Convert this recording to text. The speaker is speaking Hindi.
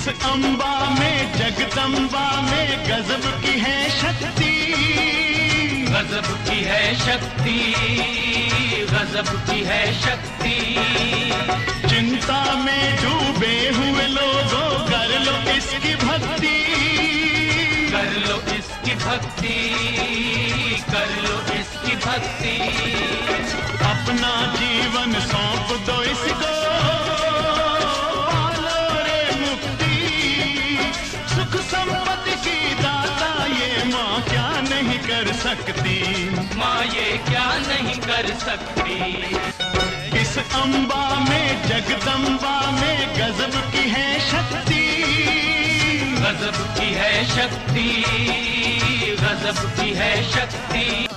अम्बा में जगदम्बा में गजब की है शक्ति, गजब की है शक्ति, गजब की है शक्ति। चिंता में डूबे हुए लोगों कर लो इसकी भक्ति, कर लो इसकी भक्ति, कर लो इसकी भक्ति। अपना जीवन सौंप दो इसको, पालो रे मुक्ति। सुख संपत्ति की दाता ये माँ क्या नहीं कर सकती, माँ ये क्या नहीं कर सकती। इस अम्बा में जगदम्बा में गजब की है शक्ति, गजब की है शक्ति, गजब की है शक्ति।